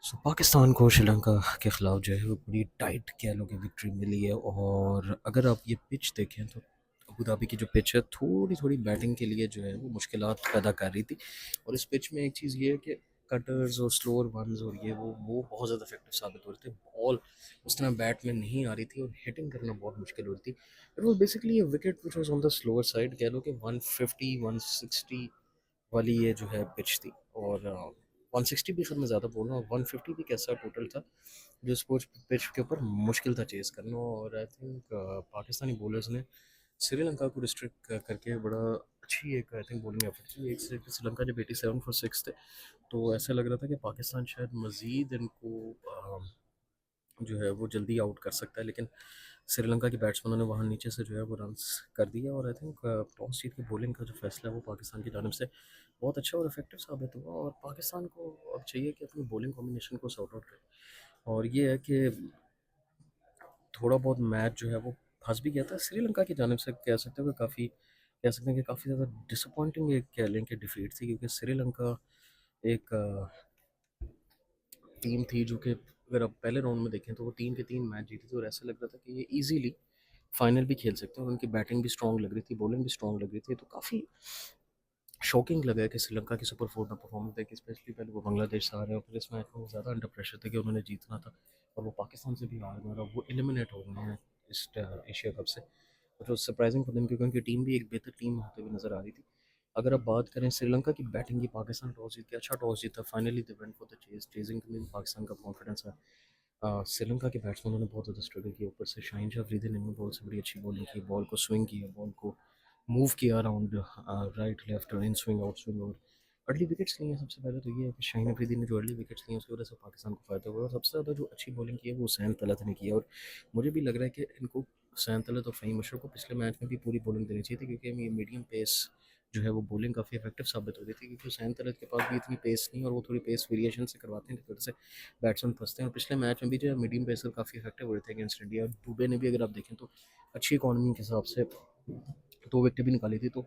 पाकिस्तान को श्रीलंका के ख़िलाफ़ जो है वो बड़ी टाइट कह लो कि विक्ट्री मिली है। और अगर आप ये पिच देखें तो अबू धाबी की जो पिच है थोड़ी थोड़ी बैटिंग के लिए जो है वो मुश्किलात पैदा कर रही थी। और इस पिच में एक चीज़ ये है कि कटर्स और स्लोअर वंस और ये वो बहुत ज़्यादा इफेक्टिव साबित हो रहे थे। बॉल उस तरह बैट में नहीं आ रही थी और हिटिंग करना बहुत मुश्किल हो रही थी। It was basically A wicket which was on the slower side, कह लो कि 150 160 वाली ये जो है पिच थी। और 160 भी, फिर मैं ज़्यादा बोल रहा हूँ, 150 भी कैसा टोटल था जो स्पोर्ट्स पिच के ऊपर मुश्किल था चेस करना। और आई थिंक पाकिस्तानी बॉलर्स ने श्रीलंका को रिस्ट्रिक्ट करके बड़ा अच्छी एक आई थिंक बॉलिंग एफर्ट की। एक से श्रीलंका जब 87 फॉर 6 थे तो ऐसा लग रहा था कि पाकिस्तान शायद मज़ीद इनको जो है वो जल्दी आउट कर सकता है, लेकिन श्रीलंका के बैट्समैनों ने वहाँ नीचे से जो है वो रन्स कर दिया। और आई थिंक टॉस जीत के बॉलिंग का जो फैसला है वो पाकिस्तान की जानिब से बहुत अच्छा और इफेक्टिव साबित हुआ। और पाकिस्तान को अब चाहिए कि अपनी बॉलिंग कॉम्बिनेशन को सॉर्ट आउट करे। और ये है कि थोड़ा बहुत मैच जो है वो फंस भी गया था श्रीलंका की जानिब से, कह सकते हो कि काफ़ी कह सकते हैं कि काफ़ी ज़्यादा डिसअपॉइंटिंग एक कह लें कि डिफीट थी, क्योंकि श्रीलंका एक टीम थी जो कि अगर आप पहले राउंड में देखें तो वो 3 के 3 मैच जीती थी। और ऐसा लग रहा था कि ये इजीली फाइनल भी खेल सकते हैं। और उनकी बैटिंग भी स्ट्रॉन्ग लग रही थी, बॉलिंग भी स्ट्रॉन्ग लग रही थी। तो काफ़ी शॉकिंग लगा है कि श्रीलंका की सुपर फोर में परफॉर्मेंस देखी, स्पेशली पहले वो बांग्लादेश से आ रहे हैं और फिर इस मैच में वो ज़्यादा अंडर प्रेशर थे कि उन्होंने जीतना था। और वो पाकिस्तान से भी हार गए और वो एलिमिनेट हो गए हैं इस एशिया कप से। जो सरप्राइजिंग फॉर देम, क्योंकि उनकी टीम भी एक बेहतर टीम होते हुए नजर आ रही थी। अगर आप बात करें श्रीलंका की बैटिंग की, पाकिस्तान टॉस जीत के अच्छा टॉस जीता, finally they went for the chasing में पाकिस्तान का कॉन्फिडेंस है। श्रीलंका के बैट्समैनों ने बहुत ज़्यादा स्ट्रगल किया। ऊपर से शाहिन शाह अफरीदी ने भी बॉल से बड़ी अच्छी बॉलिंग की, बॉल को स्विंग किया, बॉल को मूव किया around right left in swing out swing. और अर्ली विकेट्स लिए हैं। सबसे पहले तो ये है कि शाहिन अफरीदी ने जो अर्ली विकेट्स लिए उसकी वजह से पाकिस्तान को फ़ायदा हुआ। और सबसे ज़्यादा जो अच्छी बॉलिंग की है वो हुसैन तलत ने की है। और मुझे भी लग रहा है कि इनको हुसैन तलत और फ़हीम अशरफ को पिछले मैच में भी पूरी बॉलिंग देनी चाहिए थी, क्योंकि ये मीडियम पेस जो है वो बॉलिंग काफ़ी इफेक्टिव साबित हो रही थी, क्योंकि हुसैन तलत के पास भी इतनी पेस नहीं और वो थोड़ी पेस वेरिएशन से करवाते हैं जिस वजह से बैट्समैन फंसते हैं। और पिछले मैच में भी जो है मीडियम पेसर काफ़ी इफेक्टिव हो रहे थे अगेंस्ट इंडिया। दुबे ने भी, अगर आप देखें तो अच्छी इकॉनमी के हिसाब से 2 विकेट भी निकाली थी। तो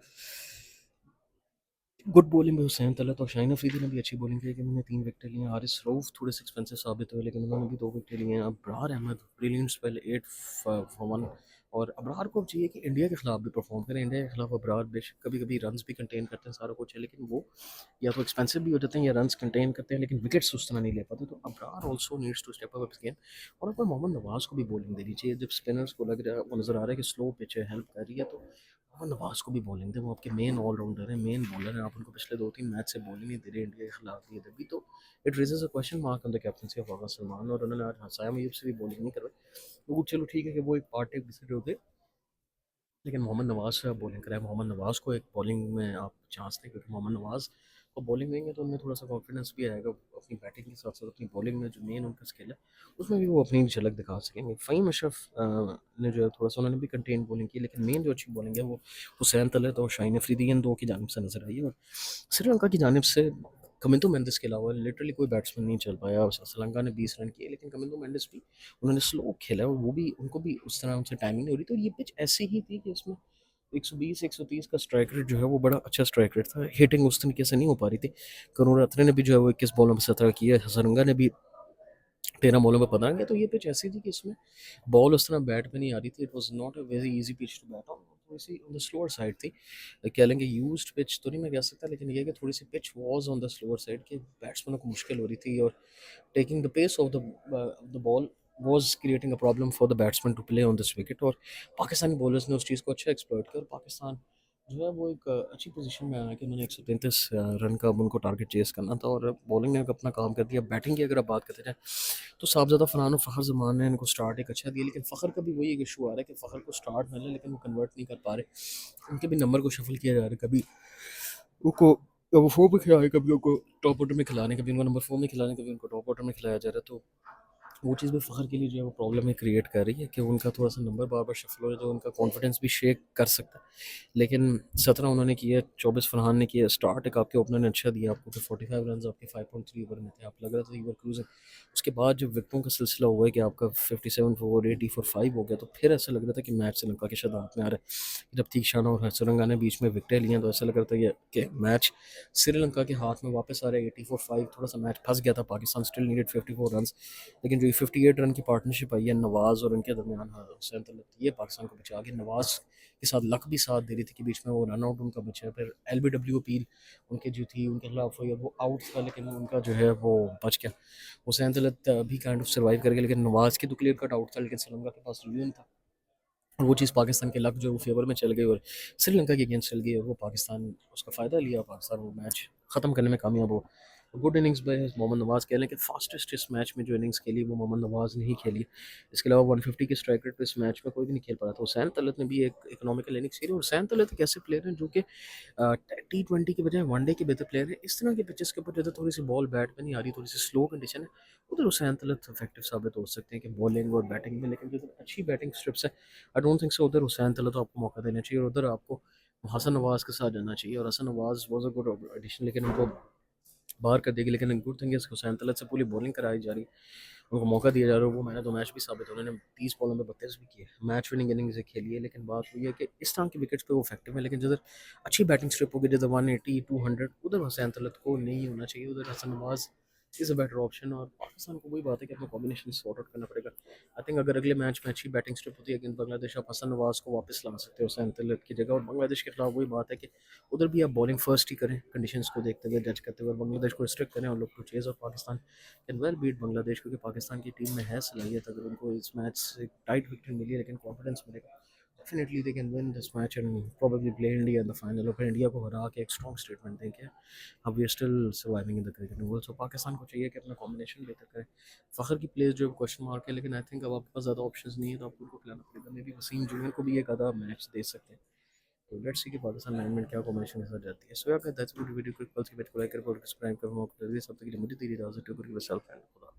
गुड बॉलिंग में हुसैन तलत और शाहीन अफरीदी ने भी अच्छी बॉलिंग की, कि उन्होंने 3 विकेट लिए हैं। हारिस रऊफ थोड़े से एक्सपेंसिव साबित हुए, लेकिन उन्होंने भी 2 विकेट लिए हैं। Abrar Ahmed brilliant spell 8 for 1। और अबरार को चाहिए कि इंडिया के खिलाफ भी परफॉर्म करें। इंडिया के खिलाफ अबरार बेशक कभी कभी रन्स भी कंटेन करते हैं, सारा कुछ है, लेकिन वो या तो एक्सपेंसिव भी हो जाते हैं या रन्स कंटेन करते हैं, लेकिन विकेट्स उस तरह नहीं ले पाते। तो Abrar also needs to step up game. और ऊपर मोहम्मद नवाज को भी बॉलिंग देनी चाहिए। जब स्पिनर्स को लग रहा है, वो नजर आ रहा है कि स्लो पिच है, हेल्प कर रही है, तो मोहम्मद नवाज को भी बॉलिंग दे। वो आपके मेन ऑलराउंडर है, मेन बॉलर है। आप उनको पिछले 2 3 मैच से बॉलिंग नहीं दे रहे इंडिया के खिलाफ ये तभी तो it raises a question mark on the captaincy of Agha Salman. और उन्होंने आज हसाया मयूब से भी बॉलिंग नहीं करवाई। तो चलो ठीक है कि वो एक पार्ट टाइम डिसीजन होते, लेकिन मोहम्मद नवाज से आप बॉलिंग कराएं। मोहम्मद नवाज को एक बॉलिंग में आप चांस दें, क्योंकि मोहम्मद नवाज को बॉलिंग देंगे तो उनमें थोड़ा सा कॉन्फिडेंस भी आएगा। अपनी बैटिंग के साथ साथ अपनी बॉलिंग में जो मेन उनका स्किल है उसमें भी वो अपनी झलक दिखा सकेंगे। फ़हीम अशरफ ने जो है थोड़ा सा उन्होंने भी कंटेन बॉलिंग की, लेकिन मेन जो अच्छी बॉलिंग है वो हुसैन तलत और शाहीन अफरीदी इन दो की जानिब से नजर आई है। और श्रीलंका की जानिब से कमिंदो मेंडिस के अलावा लिटरली कोई बैट्समैन नहीं चल पाया। श्रीलंका ने 20 रन किए, लेकिन कमिंदो मेंडिस भी उन्होंने स्लो खेला और वो भी उनको भी उस तरह उनसे टाइमिंग नहीं हो रही। तो ये पिच ऐसी ही थी कि इसमें 120 130 का स्ट्राइक रेट जो है वो बड़ा अच्छा स्ट्राइक रेट था। हिटिंग उस तरीके से नहीं हो पा रही थी। करुण रत्ने ने भी जो है वो 21 बॉलों में 17 किया, हसरंगा ने भी 13 बॉलों में 15 किया। तो ये पिच ऐसी थी कि इसमें बॉल उस तरह बैट पे नहीं आ रही थी। It was not a very easy pitch to bat on. थोड़ी सी ऑन द स्लोअर साइड थी, कह लेंगे यूज्ड पिच तो नहीं मैं कह सकता, लेकिन ये है कि थोड़ी सी pitch was on the slower side कि बैट्समैनों को मुश्किल हो रही थी। और taking the pace of the ball was creating a problem for the batsman to play on this wicket। और पाकिस्तानी बॉलर्स ने उस चीज़ को अच्छा एक्सप्लॉइट किया और पाकिस्तान जो है वो एक अच्छी पोजीशन में आया कि उन्होंने 133 रन का अब उनको टारगेट चेस करना था। और बॉलिंग ने अपना काम कर दिया। बैटिंग की अगर आप बात करते जाए तो साहबजादा फरहान और फ़खर जमान ने इनको स्टार्ट एक अच्छा दिया, लेकिन फ़खर का भी वही एक इशू आ रहा है कि फ़खर को स्टार्ट मिले लेकिन वो कन्वर्ट नहीं कर पा रहे। उनके भी नंबर को शफल किया जा रहा है। कभी उनको वो फोर में खिलाए, कभी उनको टॉप ऑर्डर में खिलाने, कभी उनको नंबर 4 में खिलाने, कभी उनको टॉप ऑर्डर में खिलाया जा रहा है। तो वो चीज़ भी फ़खर के लिए जो है वो प्रॉब्लम में क्रिएट कर रही है कि उनका थोड़ा-सा नंबर बार-बार शफ़ल हो रहा है, तो उनका कॉन्फिडेंस भी शेक कर सकता है। लेकिन 17 उन्होंने किए, 24 फरहान ने किए। स्टार्ट एक आपके ओपनर ने अच्छा दिया आपको कि 45 रन्स आपके 5.3 ओवर में थे। आप लग रहा था यू वर क्रूज़िंग। उसके बाद जब विकेटों का सिलसिला हुआ है कि आपका 57 4 80 फॉर 5 हो गया, तो फिर ऐसा लग रहा था कि मैच श्रीलंका के शायद हाथ में आ रहा है। जब तीक्षाना और हसरंगा ने बीच में विकेटें ली हैं, तो ऐसा लग रहा था कि मैच श्रीलंका के हाथ में वापस आ रहा है। 84-5 थोड़ा-सा मैच फँस गया था। पाकिस्तान स्टिल नीडेड 54 रन्स, लेकिन जो ये 58 रन की पार्टनरशिप आई है नवाज़ और उनके दरमियान, हाँ, हुसैन तलत, ये पाकिस्तान को बचा के नवाज़ के साथ लक भी साथ दे रही थी कि बीच में वो रन आउट उनका बचा। फिर एलबीडब्ल्यू अपील उनके जो थी उनके खिलाफ हुई और वो आउट था, लेकिन उनका जो है वो बच गया। हुसैन तलत भी काइंड ऑफ सर्वाइव कर गया, लेकिन नवाज़ की तो क्लियर कट आउट था, लेकिन श्रीलंका के पास यून था और वो चीज़ पाकिस्तान के लक जो वो फेवर में चल गई और श्रीलंका के अगेंस्ट चल गई और वो पाकिस्तान उसका फ़ायदा लिया। पाकिस्तान वो मैच ख़त्म करने में कामयाब हो। गुड इनिंग्स बाय मोहम्मद नवाज़ कह लें कि फास्टेस्ट इस मैच में जो इनिंग्स खेली वो मोहम्मद नवाज़ ने ही खेली। इसके अलावा 150 के स्ट्राइक रेट पे इस मैच में कोई भी नहीं खेल पा रहा था। हुसैन तलत ने भी एक इकोनॉमिकल इनिंग्स खेली और हुसैन तलत एक ऐसे प्लेयर हैं जो कि T20 के बजाय वनडे के बेहतर प्लेयर है। इस तरह के पिचेस के ऊपर जैसे थोड़ी सी बॉल बैट में नहीं आ रही, थोड़ी सी स्लो कंडीशन है, उधर हुसैन तलत इफेक्टिव साबित हो सकते हैं कि बॉलिंग और बैटिंग में। लेकिन जो अच्छी बैटिंग स्ट्रिप्स है, आई डोंट थिंक सो उधर हुसैन तलत को आपको मौका देना चाहिए और उधर आपको हसन नवाज़ के साथ जाना चाहिए। और हसन नवाज़ वाज अ गुड एडिशन, लेकिन उनको बाहर कर देगी। लेकिन गुड थिंग है हुसैन तलत से पूरी बॉलिंग कराई जा रही है, उनको मौका दिया जा रहा है। वो मैंने तो मैच भी साबित है, उन्होंने 30 बॉलों में 32 भी किए, मैच विनिंग इनिंग्स खेली है। लेकिन बात हुई है कि इस तरह के विकेट्स पे वो इफेक्टिव है, लेकिन जिधर अच्छी बैटिंग स्ट्रिप होगी जैसे 180 200, उधर हुसैन तलत को नहीं होना चाहिए, उधर Hasan Nawaz is a better option. और पाकिस्तान को वही बात है कि अपना कॉम्बिनेशन सॉर्ट आउट करना पड़ेगा। आई थिंक अगर अगले मैच में अच्छी बैटिंग स्ट्रिप होती है अगेंस्ट बांग्लादेश, आप हसन नवाज को वापस ला सकते हो हुसैन तलत की जगह। और बांग्लादेश के खिलाफ वही बात है कि उधर भी आप बॉलिंग फर्स्ट ही करें, कंडीशंस को देखते हुए, जज करते हुए, और बांग्लादेश को रिस्ट्रिक्ट करें और लोग to chase off Pakistan can well beat Bangladesh, क्योंकि पाकिस्तान की टीम में है सलाहियत। अगर उनको इस मैच से टाइट विक्ट्री मिली है लेकिन कॉन्फिडेंस मिलेगा, definitely they can win this match and probably play India in the final. और फिर इंडिया को हरा के एक स्ट्रॉन्ग स्टेटमेंट देंगे अब we are still surviving in the cricket world. So Pakistan को चाहिए कि अपना कॉम्बिनेशन बेहतर करें। फ़खर की प्लेस जो क्वेश्चन मार्क है, लेकिन आई थिंक अब आपके पास ज़्यादा ऑप्शंस नहीं है, तो आपको उनको खिलाना पड़ेगा। मे बी वसीम जूनियर को भी एक आधा मैच दे सकते हैं। तो लेट्स सी कि पाकिस्तान मैनेजमेंट क्या कॉम्बिनेशन के साथ जाती है। सो यार दैट्स गुड वीडियो, क्लिक को लाइक करो और सब्सक्राइब करो। सब तक के लिए मुझे तेरी इजाज़त है, खुदा